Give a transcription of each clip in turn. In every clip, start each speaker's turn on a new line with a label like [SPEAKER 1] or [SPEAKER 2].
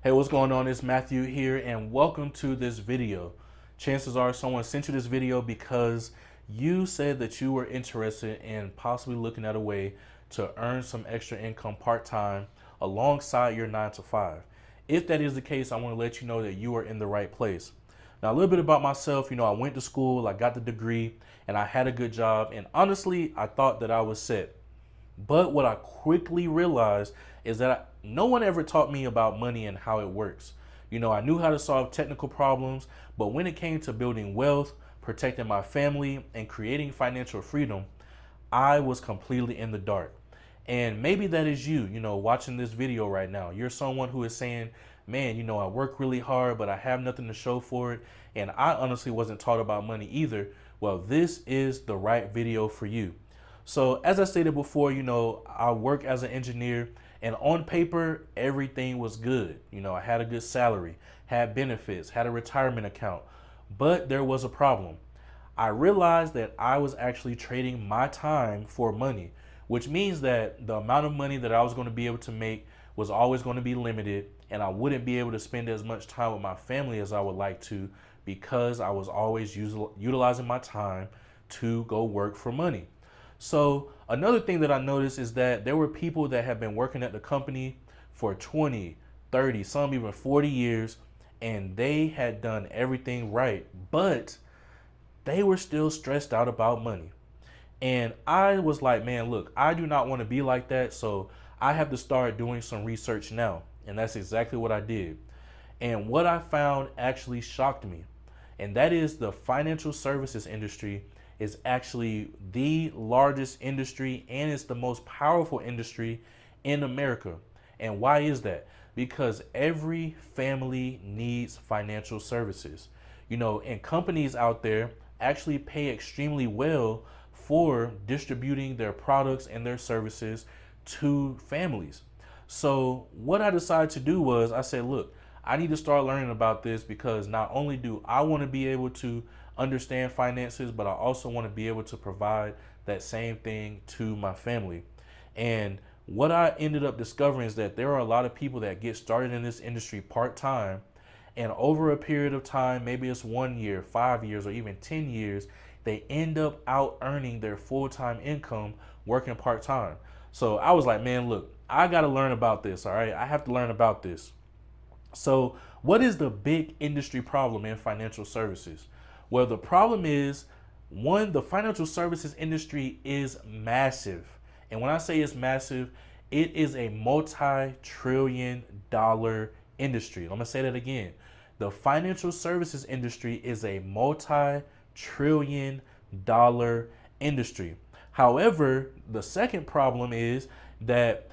[SPEAKER 1] Hey, what's going on? It's Matthew here, and welcome to this video. Chances are someone sent you this video because you said that you were interested in possibly looking at a way to earn some extra income part-time alongside your 9 to 5. If that is the case, I want to let you know that you are in the right place. Now, a little bit about myself, I went to school, I got the degree, and I had a good job, and honestly, I thought that I was set. But what I quickly realized is that no one ever taught me about money and how it works. I knew how to solve technical problems, but when it came to building wealth, protecting my family, and creating financial freedom, I was completely in the dark. And maybe that is you, watching this video right now. You're someone who is saying, man, I work really hard, but I have nothing to show for it. And I honestly wasn't taught about money either. Well, this is the right video for you. So as I stated before, I work as an engineer, and on paper, everything was good. I had a good salary, had benefits, had a retirement account, but there was a problem. I realized that I was actually trading my time for money, which means that the amount of money that I was going to be able to make was always going to be limited, and I wouldn't be able to spend as much time with my family as I would like to because I was always utilizing my time to go work for money. So another thing that I noticed is that there were people that had been working at the company for 20, 30, some even 40 years, and they had done everything right, but they were still stressed out about money. And I was like, man, look, I do not want to be like that. So I have to start doing some research now. And that's exactly what I did. And what I found actually shocked me. And that is the financial services industry is actually the largest industry, and it's the most powerful industry in America. And why is that? Because every family needs financial services. And companies out there actually pay extremely well for distributing their products and their services to families. So what I decided to do was I said, look, I need to start learning about this because not only do I want to be able to understand finances, but I also want to be able to provide that same thing to my family. And what I ended up discovering is that there are a lot of people that get started in this industry part-time, and over a period of time, maybe it's 1 year, 5 years, or even 10 years, they end up out earning their full-time income working part-time. So I was like, man, look, I got to learn about this. All right. I have to learn about this. So what is the big industry problem in financial services? Well, the problem is, one, the financial services industry is massive. And when I say it's massive, it is a multi-trillion-dollar industry. I'm going to say that again. The financial services industry is a multi-trillion-dollar industry. However, the second problem is that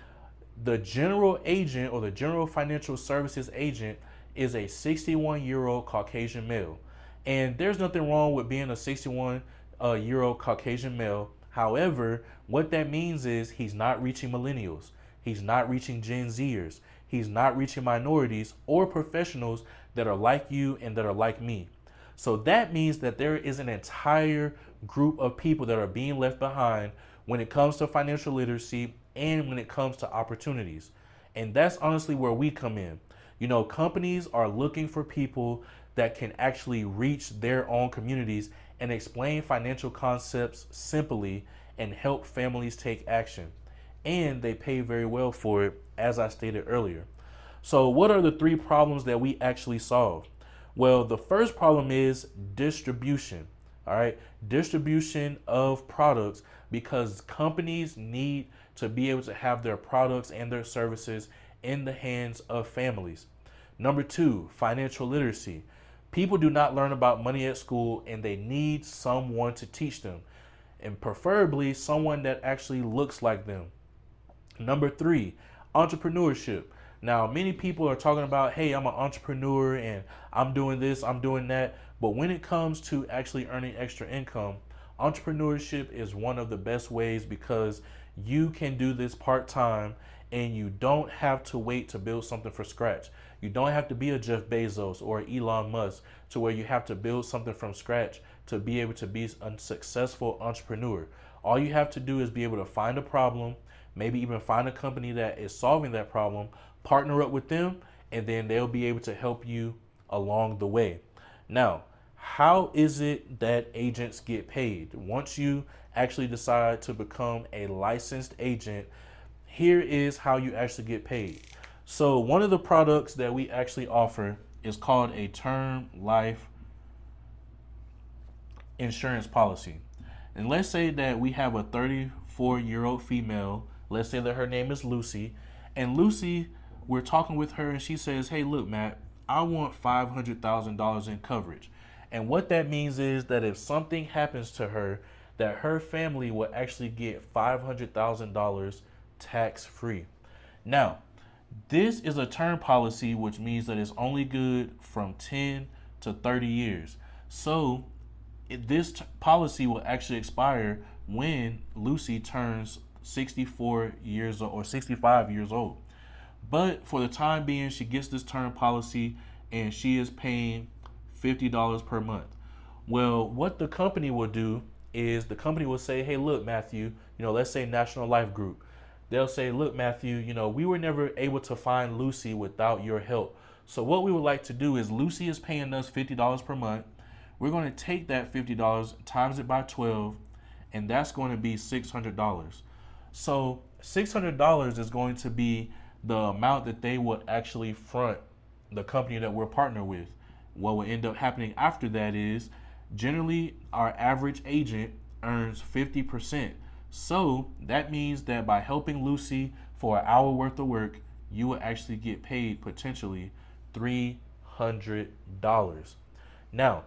[SPEAKER 1] the general agent or the general financial services agent is a 61-year-old Caucasian male. And there's nothing wrong with being a 61-year-old Caucasian male. However, what that means is he's not reaching millennials. He's not reaching Gen Zers. He's not reaching minorities or professionals that are like you and that are like me. So that means that there is an entire group of people that are being left behind when it comes to financial literacy and when it comes to opportunities. And that's honestly where we come in. Companies are looking for people that can actually reach their own communities and explain financial concepts simply and help families take action. And they pay very well for it, as I stated earlier. So what are the three problems that we actually solve? Well, the first problem is distribution. All right, distribution of products, because companies need to be able to have their products and their services in the hands of families. Number two, financial literacy. People do not learn about money at school, and they need someone to teach them, and preferably someone that actually looks like them. Number three, entrepreneurship. Now, many people are talking about, hey, I'm an entrepreneur and I'm doing this, I'm doing that. But when it comes to actually earning extra income, entrepreneurship is one of the best ways because you can do this part-time and you don't have to wait to build something from scratch. You don't have to be a Jeff Bezos or Elon Musk to where you have to build something from scratch to be able to be a successful entrepreneur. All you have to do is be able to find a problem, maybe even find a company that is solving that problem, partner up with them, and then they'll be able to help you along the way. Now, how is it that agents get paid? Once you actually decide to become a licensed agent, here is how you actually get paid. So, one of the products that we actually offer is called a term life insurance policy. And let's say that we have a 34-year-old female. Let's say that her name is Lucy. And Lucy, we're talking with her and she says, hey, look, Matt, I want $500,000 in coverage. And what that means is that if something happens to her, that her family will actually get $500,000 tax free. Now, this is a term policy, which means that it's only good from 10 to 30 years. So this policy will actually expire when Lucy turns 64 years old or 65 years old. But for the time being, she gets this term policy and she is paying $50 per month. Well, what the company will do is the company will say, hey, look, Matthew, let's say National Life Group. They'll say, look, Matthew, we were never able to find Lucy without your help. So what we would like to do is Lucy is paying us $50 per month. We're going to take that $50, times it by 12, and that's going to be $600. So $600 is going to be the amount that they would actually front the company that we're partnered with. What will end up happening after that is generally our average agent earns 50%. So that means that by helping Lucy for an hour worth of work, you will actually get paid potentially $300. Now,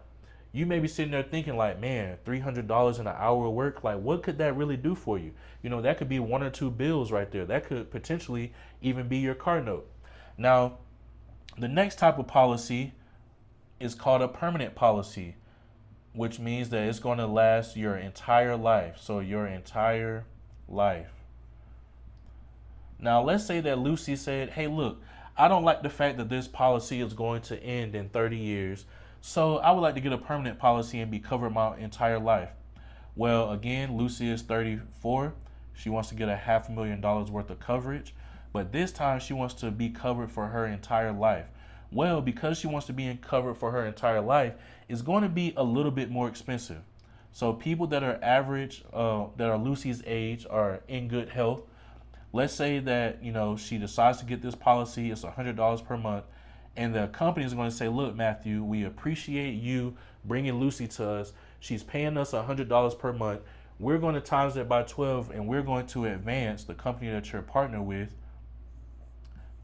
[SPEAKER 1] you may be sitting there thinking like, man, $300 in an hour of work, like what could that really do for you? That could be one or two bills right there. That could potentially even be your car note. Now, the next type of policy is called a permanent policy, which means that it's going to last your entire life. So your entire life. Now, let's say that Lucy said, hey, look, I don't like the fact that this policy is going to end in 30 years. So I would like to get a permanent policy and be covered my entire life. Well, again, Lucy is 34. She wants to get $500,000 worth of coverage, but this time she wants to be covered for her entire life. Well, because she wants to be covered for her entire life, it's going to be a little bit more expensive. So people that are average, that are Lucy's age, are in good health. Let's say that, she decides to get this policy. It's $100 per month. And the company is going to say, look, Matthew, we appreciate you bringing Lucy to us. She's paying us $100 per month. We're going to times it by 12, and we're going to advance the company that you're partnered with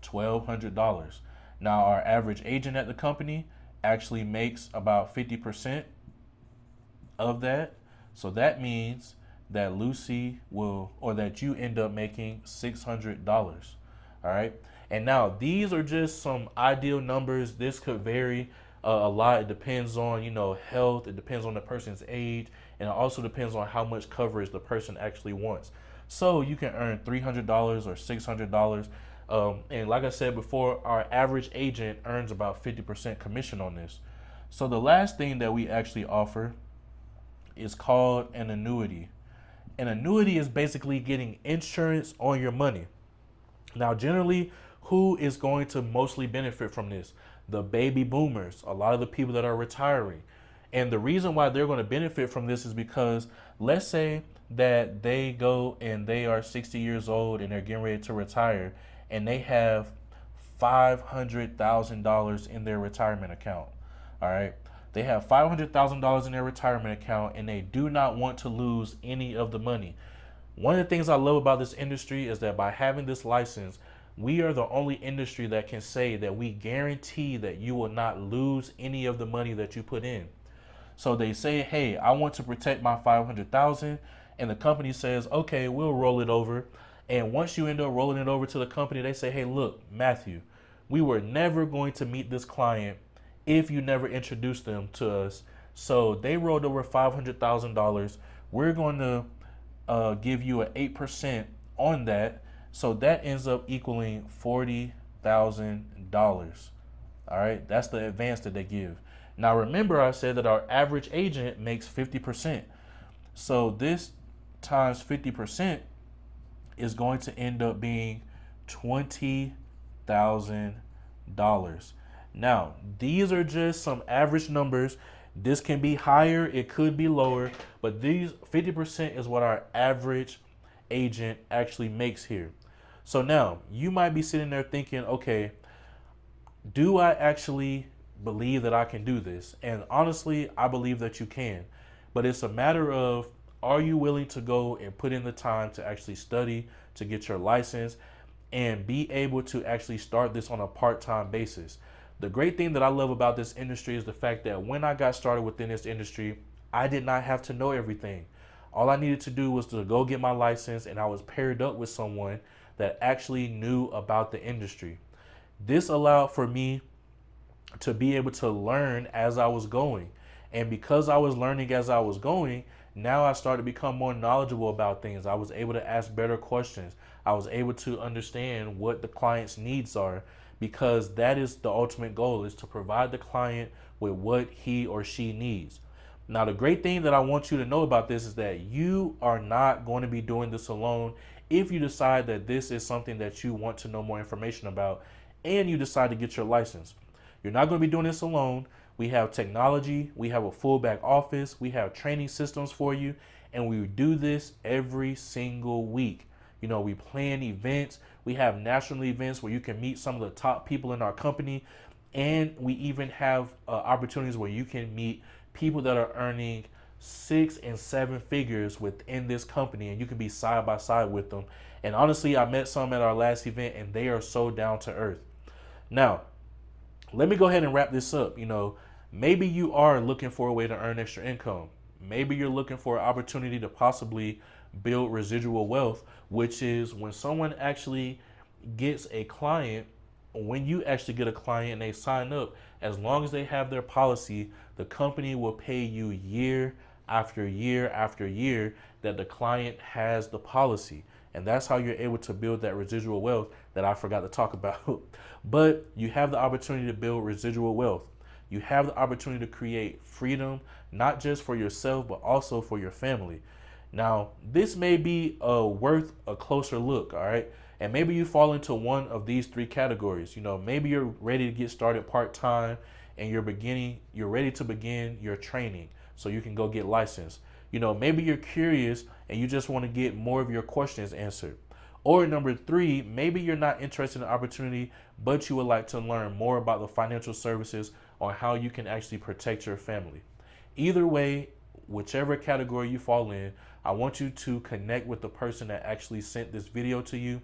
[SPEAKER 1] $1,200. Now, our average agent at the company actually makes about 50% of that. So that means that Lucy will, or that you end up making $600. All right. And now these are just some ideal numbers. This could vary a lot. It depends on, health. It depends on the person's age. And it also depends on how much coverage the person actually wants. So you can earn $300 or $600. And like I said before, our average agent earns about 50% commission on this. So the last thing that we actually offer is called an annuity. An annuity is basically getting insurance on your money. Now, generally, who is going to mostly benefit from this? The baby boomers, a lot of the people that are retiring. And the reason why they're going to benefit from this is because let's say that they go and they are 60 years old and they're getting ready to retire and they have $500,000 in their retirement account. All right. They have $500,000 in their retirement account and they do not want to lose any of the money. One of the things I love about this industry is that by having this license, we are the only industry that can say that we guarantee that you will not lose any of the money that you put in. So they say, hey, I want to protect my $500,000, and the company says, okay, we'll roll it over. And once you end up rolling it over to the company, they say, hey, look, Matthew, we were never going to meet this client if you never introduced them to us. So they rolled over $500,000. We're going to give you an 8% on that. So that ends up equaling $40,000. All right, that's the advance that they give. Now, remember, I said that our average agent makes 50%. So this times 50% is going to end up being $20,000. Now, these are just some average numbers. This can be higher, it could be lower, but these 50% is what our average agent actually makes here. So now you might be sitting there thinking, okay, do I actually believe that I can do this? And honestly, I believe that you can. But it's a matter of, are you willing to go and put in the time to actually study, to get your license, and be able to actually start this on a part-time basis? The great thing that I love about this industry is the fact that when I got started within this industry, I did not have to know everything. All I needed to do was to go get my license, and I was paired up with someone that actually knew about the industry. This allowed for me to be able to learn as I was going. And because I was learning as I was going, now I started to become more knowledgeable about things. I was able to ask better questions. I was able to understand what the client's needs are, because that is the ultimate goal, is to provide the client with what he or she needs. Now, the great thing that I want you to know about this is that you are not going to be doing this alone. If you decide that this is something that you want to know more information about and you decide to get your license, you're not going to be doing this alone. We have technology, we have a full back office, we have training systems for you, and we do this every single week. You know, we plan events, we have national events where you can meet some of the top people in our company, and we even have opportunities where you can meet people that are earning 6 and 7 figures within this company, and you can be side by side with them. And honestly, I met some at our last event, and they are so down to earth. Now, let me go ahead and wrap this up. You know, maybe you are looking for a way to earn extra income. Maybe you're looking for an opportunity to possibly build residual wealth, which is when someone actually gets a client, when you actually get a client and they sign up, as long as they have their policy, the company will pay you year after year after year that the client has the policy. And that's how you're able to build that residual wealth that I forgot to talk about. But you have the opportunity to build residual wealth. You have the opportunity to create freedom, not just for yourself, but also for your family. Now, this may be worth a closer look, all right? And maybe you fall into one of these 3 categories. You know, maybe you're ready to get started part-time and you're ready to begin your training so you can go get licensed. You know, maybe you're curious and you just want to get more of your questions answered. Or number 3, maybe you're not interested in the opportunity, but you would like to learn more about the financial services on how you can actually protect your family. Either way, whichever category you fall in, I want you to connect with the person that actually sent this video to you,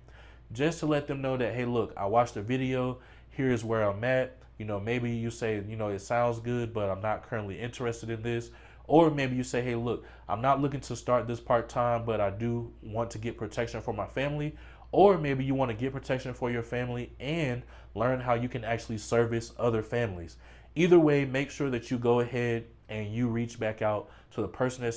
[SPEAKER 1] just to let them know that, hey, look, I watched the video. Here's where I'm at. You know, maybe you say, you know, it sounds good, but I'm not currently interested in this. Or maybe you say, hey, look, I'm not looking to start this part-time, but I do want to get protection for my family. Or maybe you want to get protection for your family and learn how you can actually service other families. Either way, make sure that you go ahead and you reach back out to the person that's